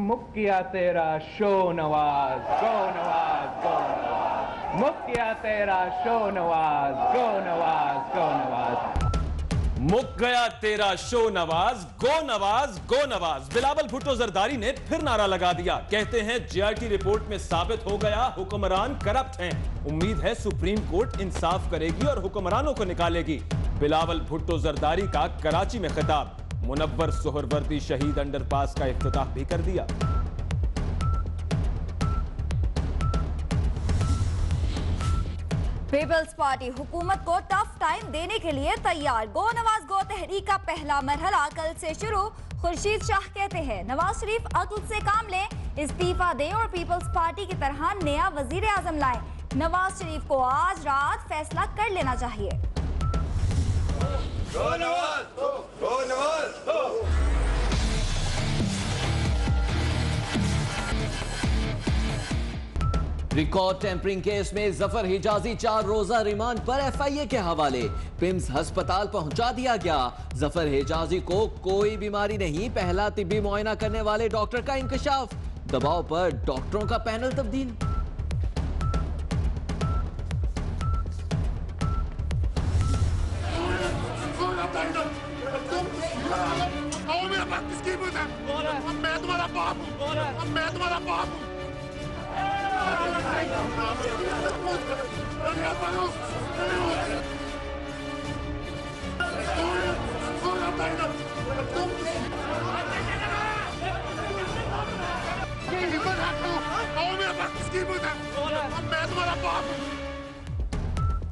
मुक गया तेरा शो नवाज, गो नवाज, गो नवाज, मुक गया तेरा शो नवाज, गो नवाज, गो नवाज, मुक गया तेरा शो नवाज, गो नवाज, गो नवाज। बिलावल भुट्टो जरदारी ने फिर नारा लगा दिया। कहते हैं जेआईटी रिपोर्ट में साबित हो गया हुक्मरान करप्ट हैं। उम्मीद है सुप्रीम कोर्ट इंसाफ करेगी और हुक्मरानों को निकालेगी। बिलावल भुट्टो जरदारी का कराची में खिताब। मुनव्वर सोहरवर्दी शहीद अंडरपास का इफ्तिताह भी कर दिया। पीपल्स पार्टी हुकूमत को टफ टाइम देने के लिए तैयार। गो नवाज गो तहरीक का पहला मरहला कल से शुरू। खुर्शीद शाह कहते हैं नवाज शरीफ अक्ल से काम लें, इस्तीफा दें और पीपल्स पार्टी की तरह नया वजीर आजम लाएं। नवाज शरीफ को आज रात फैसला कर लेना चाहिए। गो नवाज, गो नवाज, गो। रिकॉर्ड टेम्परिंग केस में जफर हिजाजी 4 रोजा रिमांड पर एफआईए के हवाले। पिम्स अस्पताल पहुंचा दिया गया। जफर हिजाजी को कोई बीमारी नहीं, पहला तिब्बी मुआयना करने वाले डॉक्टर का इंकशाफ। दबाव पर डॉक्टरों का पैनल तब्दील। मैं तुम्हारा बाप हूँ, मैं तुम्हारा बाप हूँ।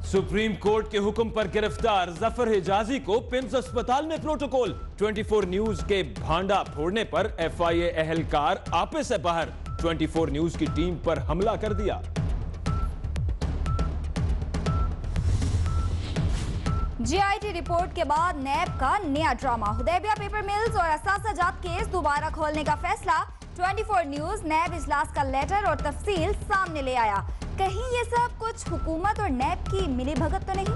सुप्रीम कोर्ट के हुक्म पर गिरफ्तार जफर हिजाजी को पिम्स अस्पताल में प्रोटोकॉल। 24 न्यूज के भांडा फोड़ने पर एफआईए एहलकार आपे से बाहर। 24 न्यूज की टीम पर हमला कर दिया। जेआईटी रिपोर्ट के बाद नैब का नया ड्रामा। हुदैबिया पेपर मिल्स और असासाजात केस दोबारा खोलने का फैसला। 24 न्यूज नैब इजलास का लेटर और तफसील सामने ले आया। कहीं ये सब कुछ हुकूमत और नैब की मिलीभगत तो नहीं?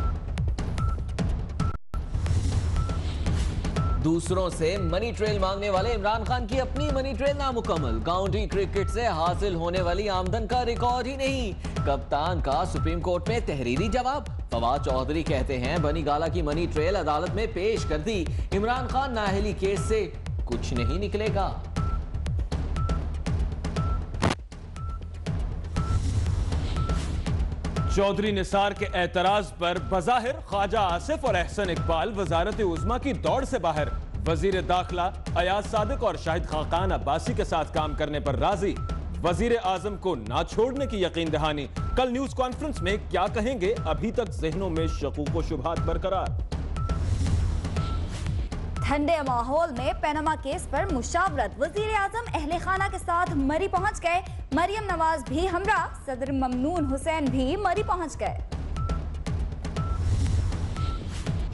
दूसरों से मनी ट्रेल मांगने वाले इमरान खान की अपनी मनी ट्रेल नामुकम्मल। काउंटी क्रिकेट से हासिल होने वाली आमदन का रिकॉर्ड ही नहीं। कप्तान का सुप्रीम कोर्ट में तहरीरी जवाब। फवाद चौधरी कहते हैं बनी गाला की मनी ट्रेल अदालत में पेश कर दी। इमरान खान नाअहली केस से कुछ नहीं निकलेगा। चौधरी निसार के एतराज पर बज़ाहिर ख्वाजा आसिफ और एहसन इकबाल वजारत उज़्मा की दौड़ से बाहर। वजीर दाखिला अयाज सादिक और शाहिद खाकान अब्बासी के साथ काम करने पर राजी। वजीर आजम को ना छोड़ने की यकीन दहानी। कल न्यूज कॉन्फ्रेंस में क्या कहेंगे, अभी तक जहनों में शकूक व शुबहात बरकरार। ठंडे माहौल में पनामा केस पर मुशावरत। वजीर आजम अहले खाना के साथ मरी पहुंच गए। मरियम नवाज भी हमरा, सदर ममनून हुसैन भी मरी पहुंच गए।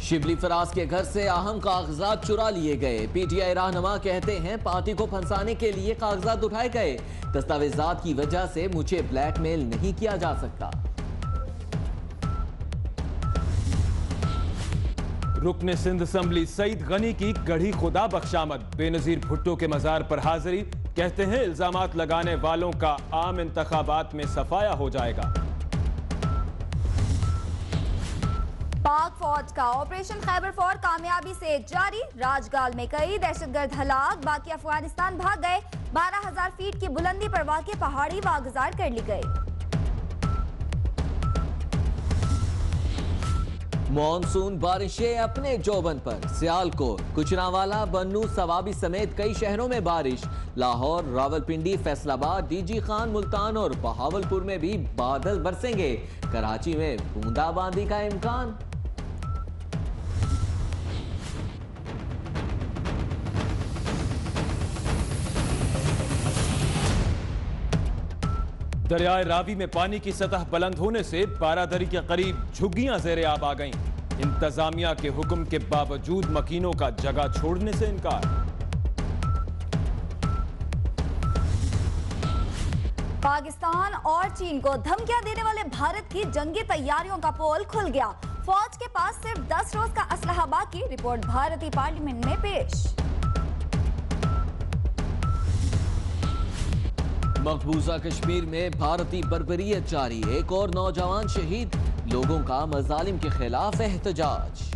शिबली फराज के घर से अहम कागजात चुरा लिए गए। पीटीआई रहनुमा कहते हैं पार्टी को फंसाने के लिए कागजात उठाए गए। दस्तावेजात की वजह से मुझे ब्लैकमेल नहीं किया जा सकता। रुकने सिंध असम्बली सईद गनी की गढ़ी खुदा बख्शामद। बेनजीर भुट्टो के मजार पर हाजिरी। कहते हैं इल्जामात लगाने वालों का आम इंतखाबात में सफाया हो जाएगा। पाक फौज का ऑपरेशन खैबर फौर कामयाबी से जारी। राजगाल में कई दहशतगर्द हलाक, बाकी अफगानिस्तान भाग गए। 12,000 फीट की बुलंदी पर वाक़ पहाड़ी वागुजार कर ली गई। मॉनसून बारिशें अपने जोबन पर। सियालकोट, गुजरांवाला, बन्नू, सवाबी समेत कई शहरों में बारिश। लाहौर, रावलपिंडी, फैसलाबाद, डीजी खान, मुल्तान और बहावलपुर में भी बादल बरसेंगे। कराची में बूंदाबांदी का इम्कान। दरियाए रावी में पानी की सतह बुलंद होने से बारादरी के करीब झुग्गियां ज़ेरे आब आ गईं। इंतजामिया के हुक्म के बावजूद मकीनों का जगह छोड़ने से इनकार। पाकिस्तान और चीन को धमकियां देने वाले भारत की जंगी तैयारियों का पोल खुल गया। फौज के पास सिर्फ 10 रोज का असलहा बाकी। रिपोर्ट भारतीय पार्लियामेंट में पेश। मकबूजा कश्मीर में भारतीय बर्बरियत जारी, एक और नौजवान शहीद, लोगों का मजालिम के खिलाफ एहतजाज।